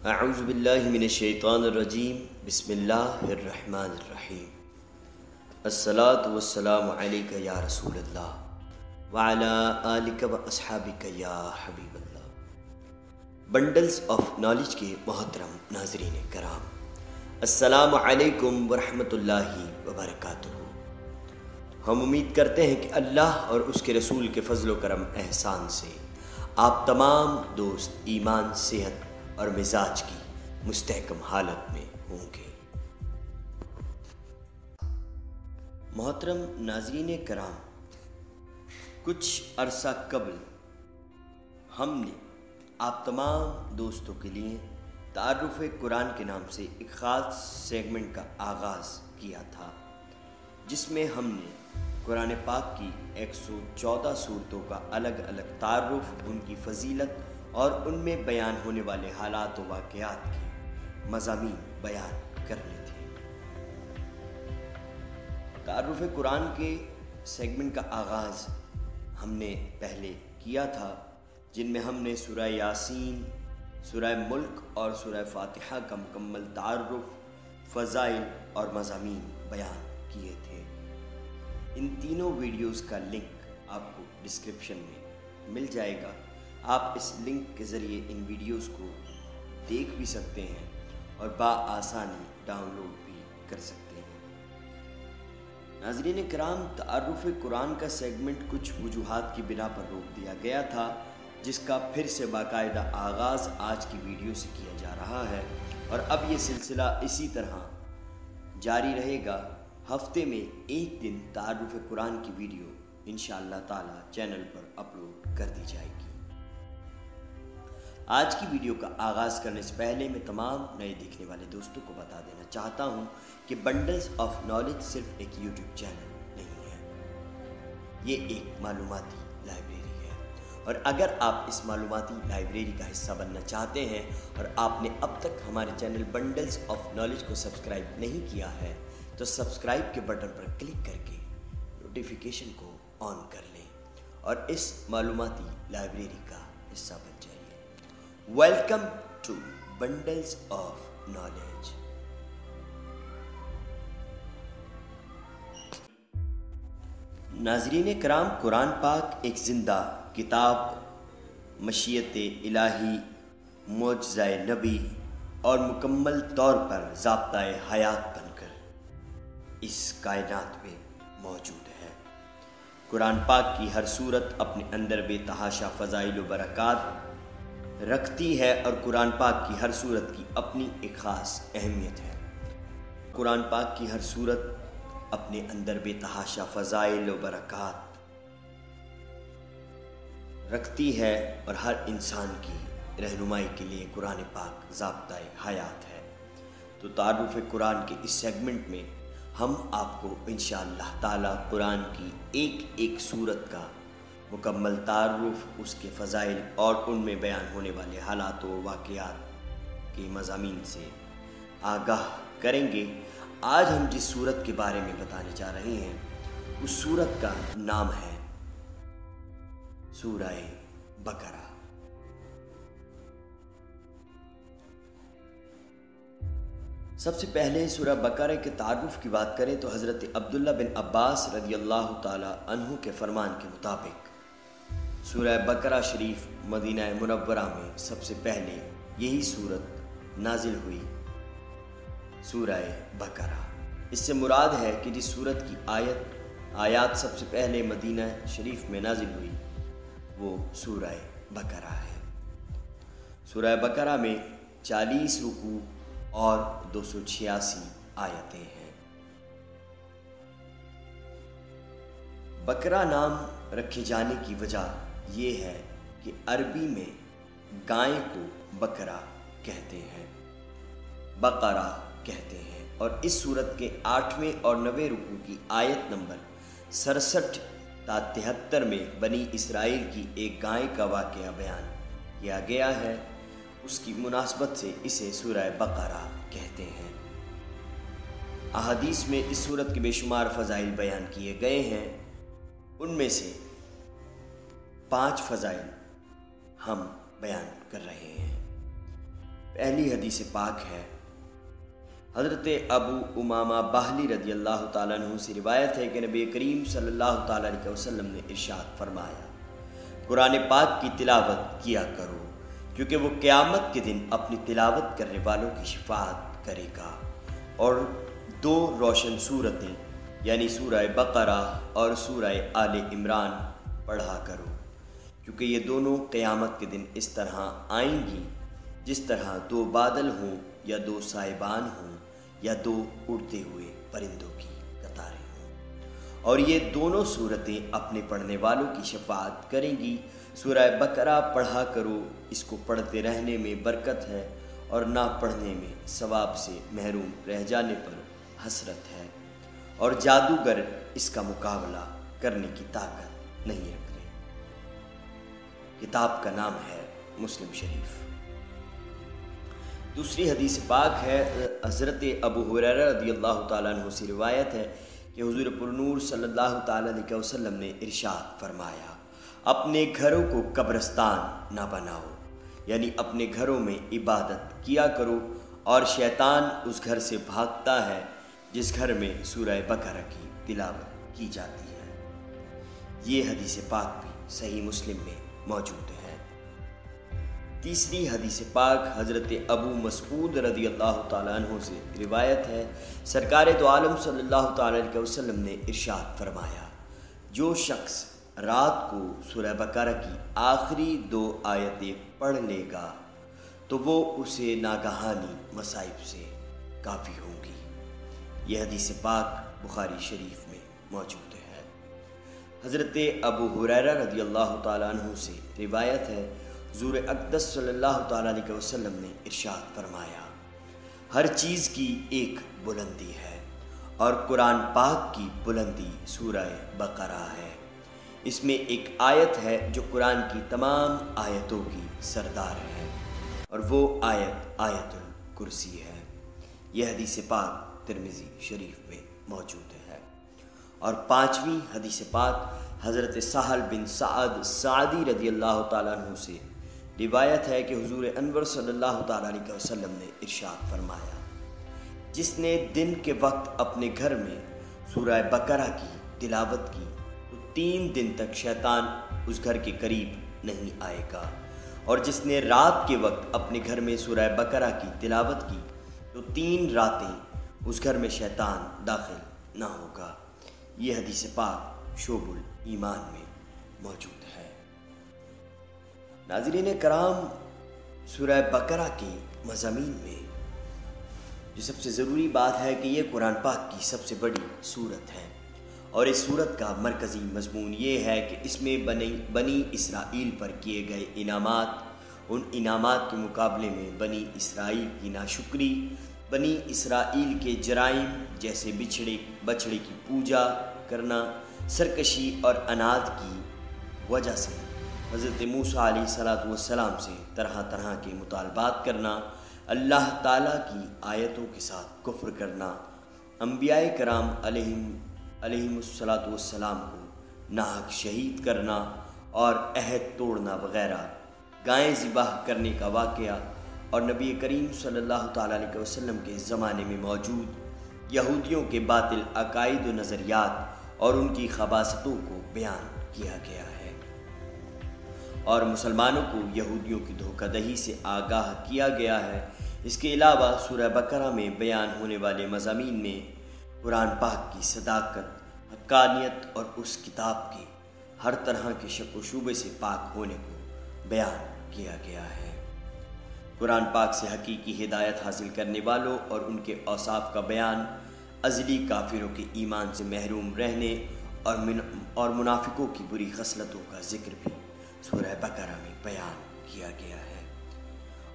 اعوذ باللہ من الشیطان الرجیم بسم اللہ الرحمن الرحیم الصلاۃ والسلام علیک یا رسول اللہ وعلی آلک و اصحابک یا حبیب اللہ۔ بنڈلز آف نالج کے محترم ناظرین کرام، السلام علیکم ورحمۃ اللہ وبرکاتہ۔ ہم امید کرتے ہیں کہ اللہ اور اس کے رسول کے فضل و کرم احسان سے آپ تمام دوست ایمان، صحت اور مزاج کی مستحکم حالت میں ہوں گے۔ محترم ناظرین کرام، کچھ عرصہ قبل ہم نے آپ تمام دوستوں کے لیے تعارف قرآن کے نام سے ایک خاص سیگمنٹ کا آغاز کیا تھا، جس میں ہم نے قرآن پاک کی 114 سورتوں کا الگ الگ تعارف، ان کی فضیلت اور ان میں بیان ہونے والے حالات و واقعات کے مضامین بیان کرنے تھے۔ تعارف قرآن کے سیگمنٹ کا آغاز ہم نے پہلے کیا تھا، جن میں ہم نے سورہ یاسین، سورہ ملک اور سورہ فاتحہ کا مکمل تعارف، فضائل اور مضامین بیان کیے تھے۔ ان تینوں ویڈیوز کا لنک آپ کو ڈسکرپشن میں مل جائے گا۔ آپ اس لنک کے ذریعے ان ویڈیوز کو دیکھ بھی سکتے ہیں اور بآسانی ڈاؤن لوڈ بھی کر سکتے ہیں۔ ناظرین کرام، تعارف قرآن کا سیگمنٹ کچھ وجوہات کی بنا پر روک دیا گیا تھا، جس کا پھر سے باقاعدہ آغاز آج کی ویڈیو سے کیا جا رہا ہے، اور اب یہ سلسلہ اسی طرح جاری رہے گا۔ ہفتے میں ایک دن تعارف قرآن کی ویڈیو انشاءاللہ تعالی چینل پر اپلوڈ کر دی جائے گی۔ آج کی ویڈیو کا آغاز کرنے سے پہلے میں تمام نئے دیکھنے والے دوستوں کو بتا دینا چاہتا ہوں کہ بنڈلز آف نالج صرف ایک یوٹیوب چینل نہیں ہے، یہ ایک معلوماتی لائبریری ہے، اور اگر آپ اس معلوماتی لائبریری کا حصہ بننا چاہتے ہیں اور آپ نے اب تک ہمارے چینل بنڈلز آف نالج کو سبسکرائب نہیں کیا ہے تو سبسکرائب کے بٹن پر کلک کر کے نوٹیفیکیشن کو آن کر لیں اور اس معلوماتی لائبریری کا حصہ بن جائیے۔ Welcome to bundles of knowledge. ناظرین کرام، قرآن پاک ایک زندہ کتاب، مشیت الہی، معجزہ نبی اور مکمل طور پر ضابطہ حیات بن کر اس کائنات میں موجود ہے۔ قرآن پاک کی ہر صورت اپنے اندر بے تحاشا فضائل و برکات رکھتی ہے، اور قرآن پاک کی ہر صورت کی اپنی ایک خاص اہمیت ہے۔ قرآن پاک کی ہر صورت اپنے اندر بے تحاشا فضائل و برکات رکھتی ہے، اور ہر انسان کی رہنمائی کے لیے قرآن پاک ضابطہ حیات ہے۔ تو تعارف قرآن کے اس سیگمنٹ میں ہم آپ کو انشاءاللہ تعالی قرآن کی ایک ایک سورت کا مکمل تعارف، اس کے فضائل اور ان میں بیان ہونے والے حالات و واقعات کے مضامین سے آگاہ کریں گے۔ آج ہم جس سورت کے بارے میں بتانے جا رہے ہیں، اس سورت کا نام ہے سورہ بقرہ۔ سب سے پہلے سورہ بقرہ کے تعارف کی بات کریں تو حضرت عبداللہ بن عباس رضی اللہ تعالی عنہ کے فرمان کے مطابق سورہ بقرہ شریف مدینہ منورہ میں سب سے پہلے یہی سورت نازل ہوئی، سورہ بقرہ۔ اس سے مراد ہے کہ جس سورت کی آیات سب سے پہلے مدینہ شریف میں نازل ہوئی وہ سورہ بقرہ ہے۔ سورہ بقرہ میں 40 رکوع اور 286 آیتیں ہیں۔ بقرہ نام رکھے جانے کی وجہ یہ ہے کہ عربی میں گائے کو بقرہ کہتے ہیں، بقرہ کہتے ہیں، اور اس سورت کے 8ویں اور 9ویں رکوع کی آیت نمبر 67 تا 73 میں بنی اسرائیل کی ایک گائے کا واقعہ بیان کیا گیا ہے۔ اس کی مناسبت سے اسے سورہ بقرہ کہتے ہیں۔ احادیث میں اس سورت کے بے شمار فضائل بیان کیے گئے ہیں، ان میں سے 5 فضائل ہم بیان کر رہے ہیں۔ پہلی حدیث پاک ہے، حضرت ابو امامہ باہلی رضی اللہ تعالیٰ عنہ سے روایت ہے کہ نبی کریم صلی اللہ تعالیٰ علیہ وسلم نے ارشاد فرمایا، قرآن پاک کی تلاوت کیا کرو کیونکہ وہ قیامت کے دن اپنی تلاوت کرنے والوں کی شفاعت کرے گا، اور 2 روشن صورتیں یعنی سورہ بقرہ اور سورہ آل عمران پڑھا کرو، کیونکہ یہ دونوں قیامت کے دن اس طرح آئیں گی جس طرح 2 بادل ہوں یا 2 سائبان ہوں یا 2 اڑتے ہوئے پرندوں کی قطاریں ہوں، اور یہ دونوں صورتیں اپنے پڑھنے والوں کی شفاعت کریں گی۔ سورہ بقرہ پڑھا کرو، اس کو پڑھتے رہنے میں برکت ہے اور نہ پڑھنے میں ثواب سے محروم رہ جانے پر حسرت ہے، اور جادوگر اس کا مقابلہ کرنے کی طاقت نہیں رکھتے۔ کتاب کا نام ہے مسلم شریف۔ دوسری حدیث پاک ہے، حضرت ابو ہریرہ رضی اللہ تعالیٰ عنہ سے روایت ہے کہ حضور پرنور صلی اللہ تعالیٰ علیہ وسلم نے ارشاد فرمایا، اپنے گھروں کو قبرستان نہ بناؤ، یعنی اپنے گھروں میں عبادت کیا کرو، اور شیطان اس گھر سے بھاگتا ہے جس گھر میں سورہ بقرہ کی تلاوت کی جاتی ہے۔ یہ حدیث پاک بھی صحیح مسلم میں موجود ہے۔ تیسری حدیث پاک حضرت ابو مسعود رضی اللہ تعالیٰ عنہ سے روایت ہے، سرکار دو عالم صلی اللہ تعالیٰ علیہ وسلم نے ارشاد فرمایا، جو شخص رات کو سورہ بقرہ کی آخری 2 آیتیں پڑھ لے گا تو وہ اسے ناگہانی مصائب سے کافی ہوں گی۔ یہ حدیث پاک بخاری شریف میں موجود ہے۔ حضرت ابو ہریرہ رضی اللہ تعالیٰ عنہ سے روایت ہے، حضور اقدس صلی اللہ تعالیٰ علیہ وسلم نے ارشاد فرمایا، ہر چیز کی ایک بلندی ہے اور قرآن پاک کی بلندی سورہ بقرہ ہے۔ اس میں ایک آیت ہے جو قرآن کی تمام آیتوں کی سردار ہے، اور وہ آیت آیت الکرسی ہے۔ یہ حدیث پاک ترمذی شریف میں موجود ہے۔ اور 5ویں حدیث پاک حضرت سہل بن سعد سعدی رضی اللہ تعالیٰ عنہ سے روایت ہے کہ حضور انور صلی اللہ تعالیٰ علیہ وسلم نے ارشاد فرمایا، جس نے دن کے وقت اپنے گھر میں سورہ بقرہ کی تلاوت کی تو 3 دن تک شیطان اس گھر کے قریب نہیں آئے گا، اور جس نے رات کے وقت اپنے گھر میں سورہ بقرہ کی تلاوت کی تو 3 راتیں اس گھر میں شیطان داخل نہ ہوگا۔ یہ حدیث پاک شعب الایمان میں موجود ہے۔ ناظرین کرام، سورہ بقرہ کے مضامین میں جو سب سے ضروری بات ہے کہ یہ قرآن پاک کی سب سے بڑی سورت ہے، اور اس سورت کا مرکزی مضمون یہ ہے کہ اس میں بنی اسرائیل پر کیے گئے انعامات، ان انعامات کے مقابلے میں بنی اسرائیل کی ناشکری، بنی اسرائیل کے جرائم جیسے بچھڑے کی پوجا کرنا، سرکشی اور اناد کی وجہ سے حضرت موسیٰ علیہ السلام سے طرح طرح کے مطالبات کرنا، اللہ تعالیٰ کی آیتوں کے ساتھ کفر کرنا، انبیاء کرام علیہم السلام کو ناحق شہید کرنا اور عہد توڑنا وغیرہ، گائیں ذبح کرنے کا واقعہ، اور نبی کریم صلی اللہ تعالیٰ علیہ وسلم کے زمانے میں موجود یہودیوں کے باطل عقائد و نظریات اور ان کی خباثتوں کو بیان کیا گیا ہے، اور مسلمانوں کو یہودیوں کی دھوکہ دہی سے آگاہ کیا گیا ہے۔ اس کے علاوہ سورہ بقرہ میں بیان ہونے والے مضامین میں قرآن پاک کی صداقت، حقانیت اور اس کتاب کے ہر طرح کے شک و شبہ سے پاک ہونے کو بیان کیا گیا ہے۔ قرآن پاک سے حقیقی ہدایت حاصل کرنے والوں اور ان کے اوصاف کا بیان، ازلی کافروں کے ایمان سے محروم رہنے اور منافقوں کی بری خصلتوں کا ذکر بھی سورہ بقرہ میں بیان کیا گیا ہے۔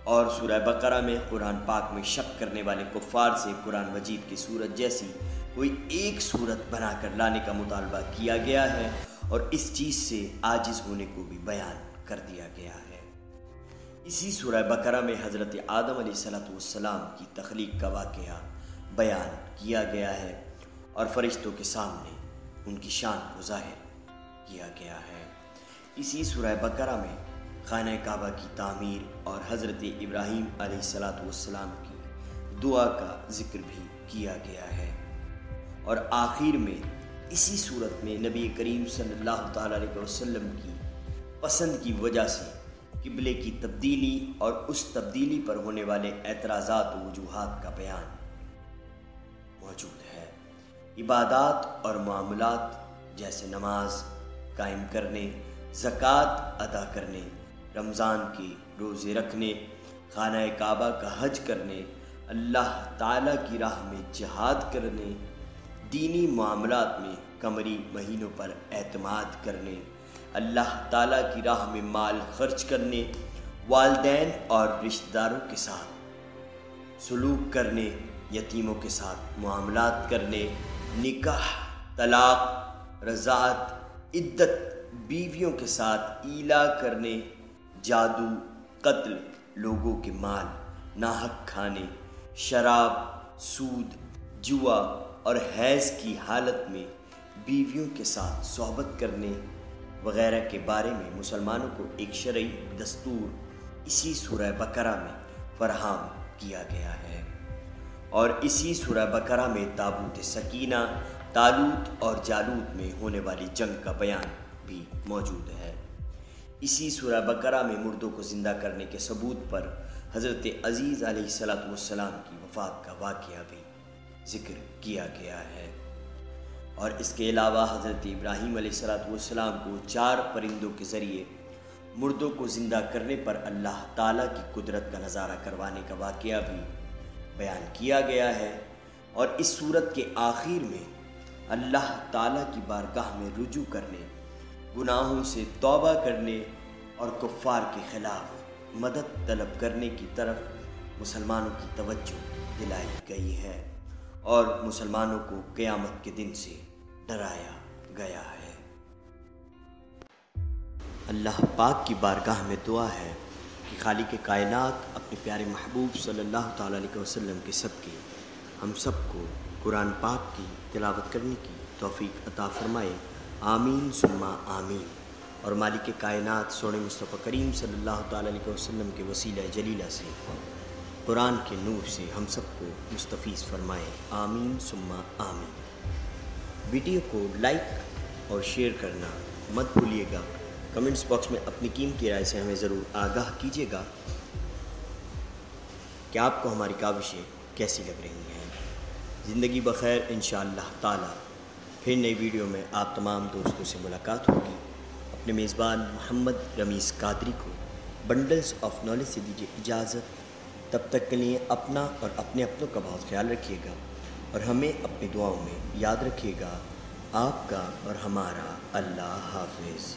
اور سورہ بقرہ میں قرآن پاک میں شک کرنے والے کفار سے قرآن مجید کی سورت جیسی کوئی ایک سورت بنا کر لانے کا مطالبہ کیا گیا ہے، اور اس چیز سے عاجز ہونے کو بھی بیان کر دیا گیا ہے۔ اسی سورہ بقرہ میں حضرت آدم علیہ السلام کی تخلیق کا واقعہ بیان کیا گیا ہے، اور فرشتوں کے سامنے ان کی شان کو ظاہر کیا گیا ہے۔ اسی سورہ بقرہ میں خانہ کعبہ کی تعمیر اور حضرت ابراہیم علیہ السلام کی دعا کا ذکر بھی کیا گیا ہے۔ اور آخر میں اسی صورت میں نبی کریم صلی اللہ تعالیٰ علیہ وسلم کی پسند کی وجہ سے قبلے کی تبدیلی اور اس تبدیلی پر ہونے والے اعتراضات و وجوہات کا بیان موجود ہے۔ عبادات اور معاملات جیسے نماز قائم کرنے، زکوٰۃ ادا کرنے، رمضان کے روزے رکھنے، خانہ کعبہ کا حج کرنے، اللہ تعالیٰ کی راہ میں جہاد کرنے، دینی معاملات میں قمری مہینوں پر اعتماد کرنے، اللہ تعالیٰ کی راہ میں مال خرچ کرنے، والدین اور رشتہ داروں کے ساتھ سلوک کرنے، یتیموں کے ساتھ معاملات کرنے، نکاح، طلاق، رضاعت، عدت، بیویوں کے ساتھ ایلا کرنے، جادو، قتل، لوگوں کے مال ناحق کھانے، شراب، سود، جوا اور حیض کی حالت میں بیویوں کے ساتھ صحبت کرنے وغیرہ کے بارے میں مسلمانوں کو ایک شرعی دستور اسی سورہ بقرہ میں فراہم کیا گیا ہے۔ اور اسی سورہ بقرہ میں تابوت سکینہ، طالوت اور جالوت میں ہونے والی جنگ کا بیان بھی موجود ہے۔ اسی سورہ بقرہ میں مردوں کو زندہ کرنے کے ثبوت پر حضرت عزیز علیہ السلام کی وفات کا واقعہ بھی ذکر کیا گیا ہے۔ اور اس کے علاوہ حضرت ابراہیم علیہ السلام کو 4 پرندوں کے ذریعے مردوں کو زندہ کرنے پر اللہ تعالیٰ کی قدرت کا نظارہ کروانے کا واقعہ بھی بیان کیا گیا ہے۔ اور اس سورت کے آخر میں اللہ تعالیٰ کی بارگاہ میں رجوع کرنے، گناہوں سے توبہ کرنے اور کفار کے خلاف مدد طلب کرنے کی طرف مسلمانوں کی توجہ دلائی گئی ہے اور مسلمانوں کو قیامت کے دن سے ڈرایا گیا ہے۔ اللہ پاک کی بارگاہ میں دعا ہے کہ خالق کائنات اپنے پیارے محبوب صلی اللہ تعالیٰ علیہ وسلم کے صدقے ہم سب کو قرآن پاک کی تلاوت کرنے کی توفیق عطا فرمائے، آمین ثم آمین۔ اور مالک کائنات سونے مصطفیٰ کریم صلی اللہ تعالیٰ علیہ وسلم کے وسیلہ جلیلہ سے قرآن کے نور سے ہم سب کو مستفیض فرمائے، آمین ثم آمین۔ ویڈیو کو لائک اور شیئر کرنا مت بھولیے گا۔ کمنٹس باکس میں اپنی قیمتی رائے سے ہمیں ضرور آگاہ کیجیے گا کہ آپ کو ہماری کاوشیں کیسی لگ رہی ہیں۔ زندگی بخیر انشاءاللہ تعالی پھر نئی ویڈیو میں آپ تمام دوستوں سے ملاقات ہوگی۔ اپنے میزبان محمد رمیز قادری کو بنڈلز آف نالج سے دیجیے اجازت۔ تب تک کے لیے اپنا اور اپنے اپنوں کا بہت خیال رکھیے گا اور ہمیں اپنی دعاؤں میں یاد رکھیے گا۔ آپ کا اور ہمارا اللہ حافظ۔